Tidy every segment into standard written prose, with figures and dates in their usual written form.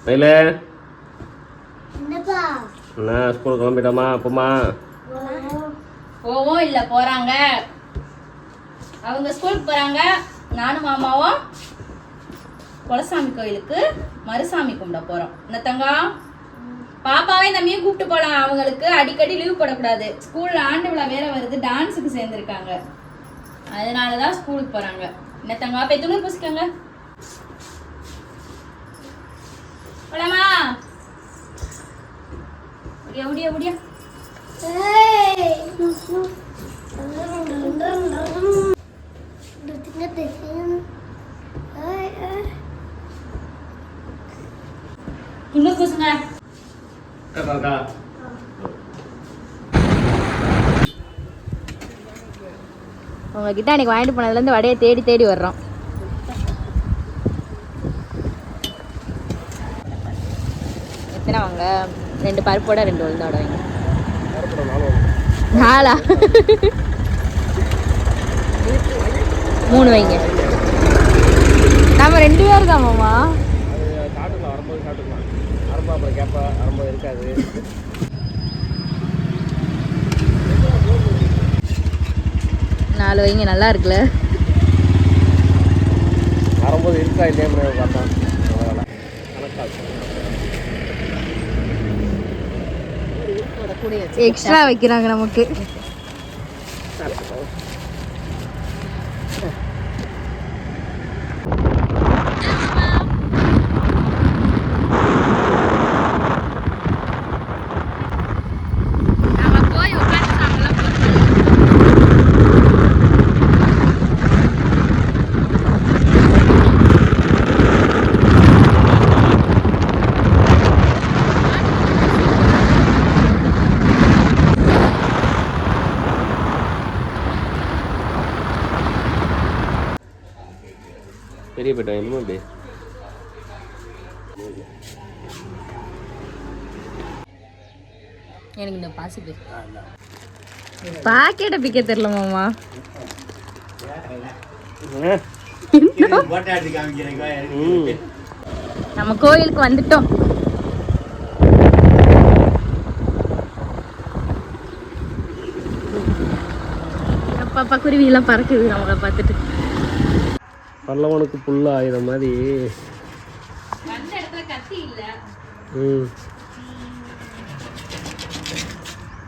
மயில என்ன ஸ்கூல் கிளம்பிட்டோமா அப்பமா? போவோம் இல்லை போகிறாங்க. அவங்க ஸ்கூலுக்கு போகிறாங்க. நானும் மாமாவும் குலசாமி கோயிலுக்கு மருசாமி கும்பிட போகிறோம். இந்த தங்கம் பாப்பாவே தம்பியும் கூப்பிட்டு போகலாம். அவங்களுக்கு அடிக்கடி லீவ் போடக்கூடாது. ஸ்கூலில் ஆண்டு விழா வேற வருது. டான்ஸுக்கு சேர்ந்துருக்காங்க. அதனால தான் ஸ்கூலுக்கு போகிறாங்க. என்ன தங்கம் போய் துணி பூசிக்கோங்க. போலாமா? முடியா முடியா முடியா. துணி பூசுங்க. உங்ககிட்ட அன்னைக்கு வாங்கிட்டு போனதுலேருந்து வடையை தேடி தேடி வர்றோம். எத்தனை வாங்க? 2 பருப்போட 2 உளுந்தோட வைங்க. 4 3 வைங்க. நம்ம 2 பேர் தான் மாமா. நாலு வைங்க. நல்லா இருக்குல்ல? வரும்போது இருக்கா இல்லையா பார்த்தா எக்ஸ்ட்ரா வைக்கிறாங்க நமக்கு. பெரிய பேட்டா என்னமோ அப்படி எனக்கு இந்த பாசிட்டு பாக்கெட்டை பிக்க தெரியல மாமா. நம்ம கோயிலுக்கு வந்துட்டோம். அப்பா குருவியெல்லாம் பறக்குது நம்மளை பார்த்துட்டு. பல்லவனுக்கு புல்ல ஆயுதம் மாதிரி.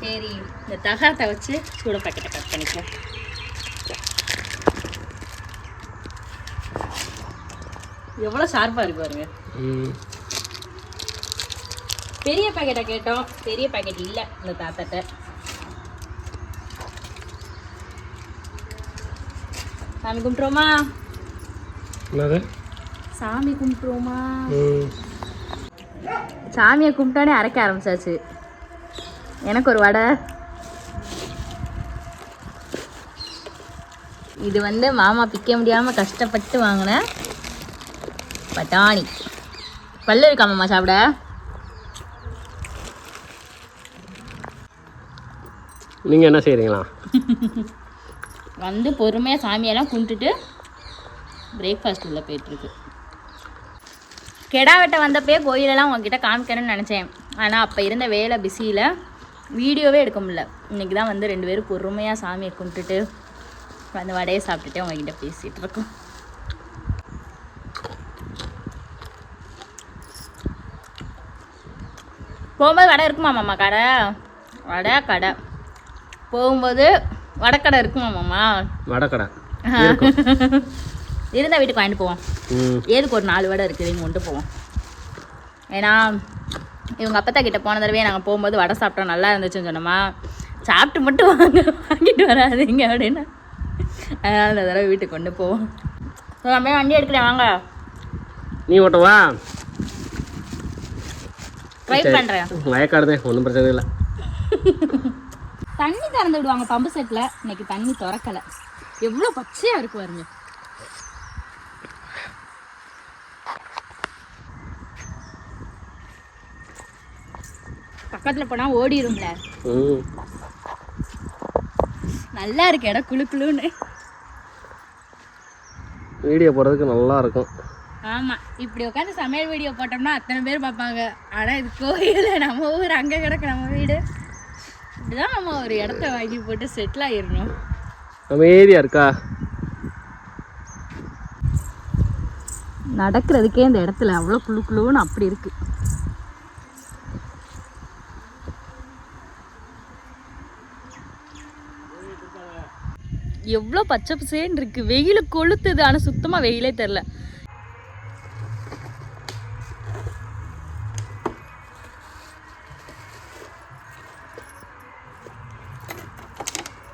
சரி, இந்த தகரத்தை வச்சு சூட பாக்கெட்டை கட் பண்ணிக்கலாம். எவ்வளோ ஷார்ப்பாக இருக்கு பாருங்க. பெரிய பாக்கெட்டை கேட்டோம். பெரிய பாக்கெட் இல்லை இந்த தாத்தாட்ட. சாமி கும்பிட்டுருவோமா? சாமி கும்பிட்டுருவோமா? சாமியை கும்பிட்டோன்னே அரைக்க ஆரம்பிச்சாச்சு. எனக்கு ஒரு வடை. இது வந்து மாமா பிக்க முடியாமல் கஷ்டப்பட்டு வாங்கின பட்டாணி. பல்லு இருக்கா மாமா சாப்பிட? நீங்கள் என்ன செய்கிறீங்களா? வந்து பொறுமையாக சாமியெல்லாம் கும்பிட்டுட்டு பிரேக்ஃபாஸ்ட் உள்ள போயிட்டுருக்கு. கெடா வெட்ட வந்தப்பே கோயிலெல்லாம் உங்ககிட்ட காமிக்கணும்னு நினச்சேன். ஆனால் அப்போ இருந்த வேலை பிஸியில் வீடியோவே எடுக்க முடியல. இன்றைக்கி தான் வந்து 2 பேரும் பொறுமையாக சாமியை கும்பிட்டுட்டு வந்து வடையை சாப்பிட்டுட்டு உங்ககிட்ட பேசிகிட்டு இருக்கோம். போகும்போது வடை இருக்குமா மாமா? கடை வடை கடை போகும்போது வடக்கடை இருக்குமா மாமா? வடக்கடை இருந்தால் வீட்டுக்கு வாங்கிட்டு போவோம். ஏதுக்கு ஒரு 4 வடை இருக்குதுன்னு கொண்டு போவோம். ஏன்னா இவங்க அப்பத்தா கிட்ட போன தடவை நாங்கள் போகும்போது வடை சாப்பிட்டோம், நல்லா இருந்துச்சுன்னு சொன்னோமா. சாப்பிட்டு மட்டும் வாங்கிட்டு வராதிங்க அப்படின்னு. அதனால் இந்த தடவை வீட்டுக்கு கொண்டு போவோம். நம்ம வண்டி எடுக்கிறேன் வாங்க. நீ ஓட்டவா? ட்ரை பண்ணுறேன். வயக்காடுதே, ஒன்றும் பிரச்சனை இல்லை. தண்ணி திறந்து விடுவாங்க பம்பு செட்டில். இன்னைக்கு தண்ணி திறக்கலை. எவ்வளோ பச்சையாக இருக்கு பாருங்க. பக்கத்தில் போனால் ஓடிடும்ல. நல்லா இருக்கு இடம் குளு குளுன்னு. வீடியோ போடுறதுக்கு நல்லா இருக்கும். ஆமாம், இப்படி உட்காந்து சமையல் வீடியோ போட்டோம்னா அத்தனை பேர் பார்ப்பாங்க. ஆனால் இது கோயில், நம்ம ஊர் அங்கே கிடக்கு நம்ம வீடு. இப்படிதான் நம்ம ஒரு இடத்த வாங்கி போட்டு செட்டில் ஆகிடணும். அமைதியாக இருக்கா? நடக்கிறதுக்கே இந்த இடத்துல அவ்வளோ குழு குழுன்னு அப்படி இருக்கு. எவ்வளோ பச்சை பசேன்னு இருக்கு. வெயில் கொளுத்துது, ஆனால் சுத்தமாக வெயிலே தெரில.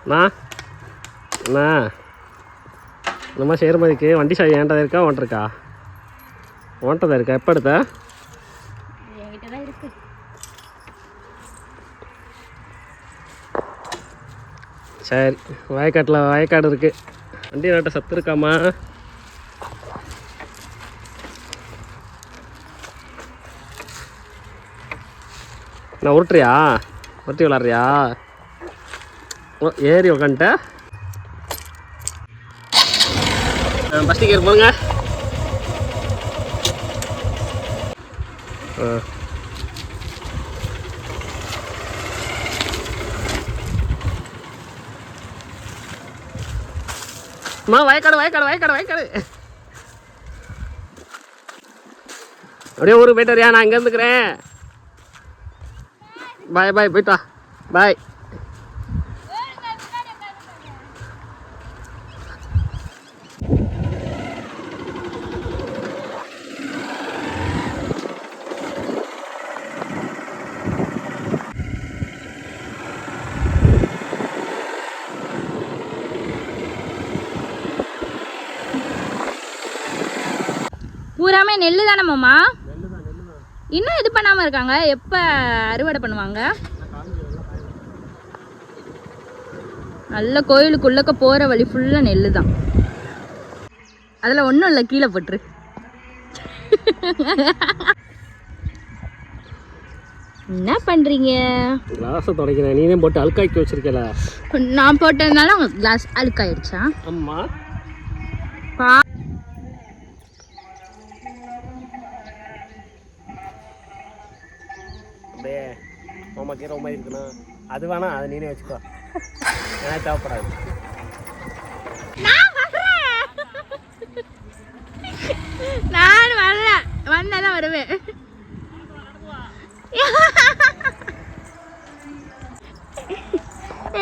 அண்ணா நம்ம சேர்மதிக்கு வண்டி சாவி ஏன்டா இருக்கா ஓன்ட்ருக்கா? ஓன்ட்டதா இருக்கா? எப்போ எடுத்த? என்கிட்ட தான் இருக்கு. சரி, வயக்காடு இருக்கு. வண்டி நாட்ட சத்து இருக்காமா? நான் உருட்டுறியா? உருட்டி விளாட்றியா? ஏறி உக்காண்ட்ட. ஃபஸ்ட்டு கேர் போங்க. வயக்காடு அப்படியே ஊருக்கு போயிட்டு வரியா? நான் இங்கே இருந்துக்கிறேன். பாய் போயிட்டா. பாய். பூராமே நெல்லு தானே மாமா? இன்னும் இது பண்ணாமல் இருக்காங்க. எப்போ அறுவடை பண்ணுவாங்க? நல்ல கோயிலுக்குள்ளக்க போகிற வழி ஃபுல்லாக நெல்லு தான். அதில் ஒன்றும் இல்லை, கீழே போட்டுரு. என்ன பண்ணுறீங்க? கிளாஸை துடைக்கிறேன். நீனே போட்டு அழுக்காக்கி வச்சிருக்கல. நான் போட்டதுனால உங்கள் கிளாஸ் அழுக்காயிடுச்சா? அம்மா மாமா கீரை மாதிரி இருக்கணும். அது வேணா, அதை நீனே வச்சுக்கோ. எனக்கு தேவைப்படாது. நான் வரல, வந்தாதான் வருவேன்.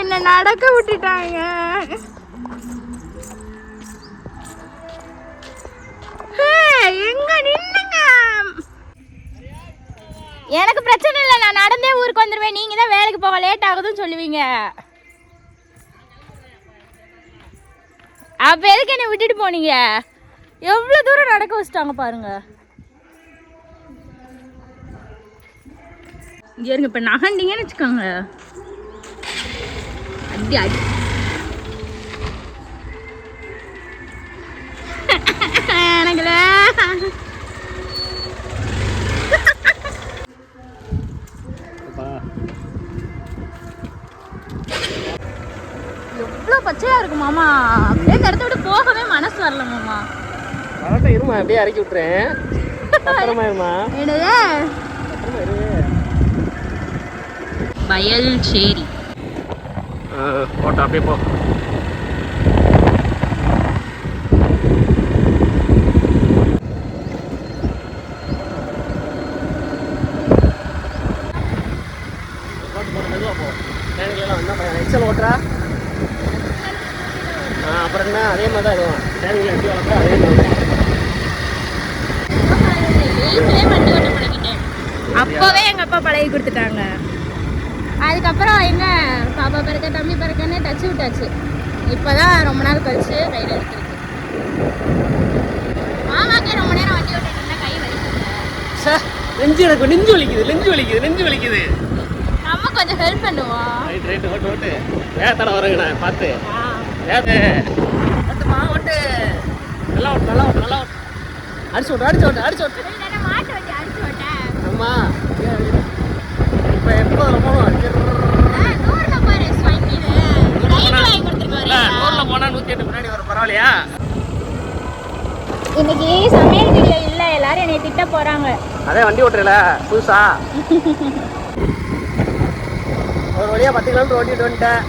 என்ன நடக்க விட்டுட்டாங்க. எங்க நின்னுங்க? எனக்கு பிரச்சனை இல்லை, நான் நடந்தே ஊருக்கு வந்துடுவேன். நீங்கள் தான் வேலைக்கு போக லேட் ஆகுதுன்னு சொல்லுவீங்க. அப்போ எதுக்கு என்னை விட்டுட்டு போனீங்க? எவ்வளோ தூரம் நடக்க வச்சுட்டாங்க பாருங்க. இங்கே இருங்க, இப்போ நகண்டிங்கன்னு வச்சுக்கோங்க. அடி அடி எனக்குல எவ்வளோ பச்சையா இருக்கு மாமா. அப்படியே இந்த இடத்த விட்டு போகவே மனசு வரல மாமா. கரெக்டாக இருமா, அப்படியே இறக்கி விட்டுறேன். பத்திரமா இருமா. என்னது? வயல் சேரி. போட்டோ அப்படியே போ. எக்ஸல் ஓட்டுறா. அப்புறம் என்ன, அதே மாதிரி தான் இருக்கும். தேவையில்லை எப்படி வளர்த்தா அதே மாதிரி. அப்போவே எங்கள் அப்பா பழகி கொடுத்துட்டாங்க. அதுக்கப்புறம் எங்க பாப்பா பிறக்க தம்பி பிறக்கன்னு டச்சு விட்டாச்சு. இப்போதான் ரொம்ப நாள் கழிச்சு கையில் எடுத்துருக்கு. மாமாக்கே ரொம்ப நேரம் வண்டி ஓட்டிட்டு கை வலிக்குது. நெஞ்சு வலிக்குது. நம்ம கொஞ்சம் ஹெல்ப் பண்ணுவோம். ரைட் ஓட்டு வேத்தட வரங்க. நான் பார்த்து ஓட்டு நல்லா ஓட்டு. அடிச்சு ஓட்டு. மாட்டு வச்சு அடிச்சு ஓட்டேன். ஆமா, இப்போ எப்போ போகணும்? 100ல பாரு ஸ்வைக்கிங் வாங்கி கொடுத்துருக்காரு. 100ல போனால் 108 முன்னாடி வரும். பரவாயில்லையா? இன்னைக்கு சமையல் வீடியோ திட்ட போறாங்க. அதே வண்டி ஓட்டுறல புதுசா ஒரு வழியா 10 கிலோமீட்டர் ஓட்டிட்டு வந்துட்டேன்.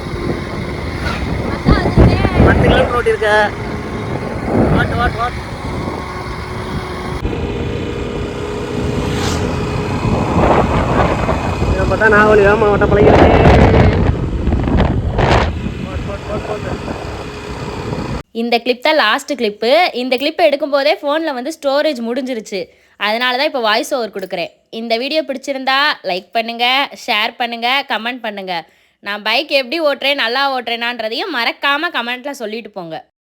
10 கிலோமீட்டர் ஓட்டிருக்கேன். வாட் இதை பார்த்தா நான் ஒரு வேகமாக ஓட்ட பழகிருக்கேன். இந்த கிளிப் தான் லாஸ்ட் கிளிப்பு. இந்த கிளிப்பை எடுக்கும்போதே ஃபோனில் வந்து ஸ்டோரேஜ் முடிஞ்சிருச்சு. அதனால தான் இப்போ வாய்ஸ் ஓவர் கொடுக்குறேன். இந்த வீடியோ பிடிச்சிருந்தா லைக் பண்ணுங்கள், ஷேர் பண்ணுங்கள், கமெண்ட் பண்ணுங்கள். நான் பைக் எப்படி ஓட்டுறேன், நல்லா ஓட்டுறேனான்றதையும் மறக்காமல் கமெண்ட்டில் சொல்லிட்டு போங்க.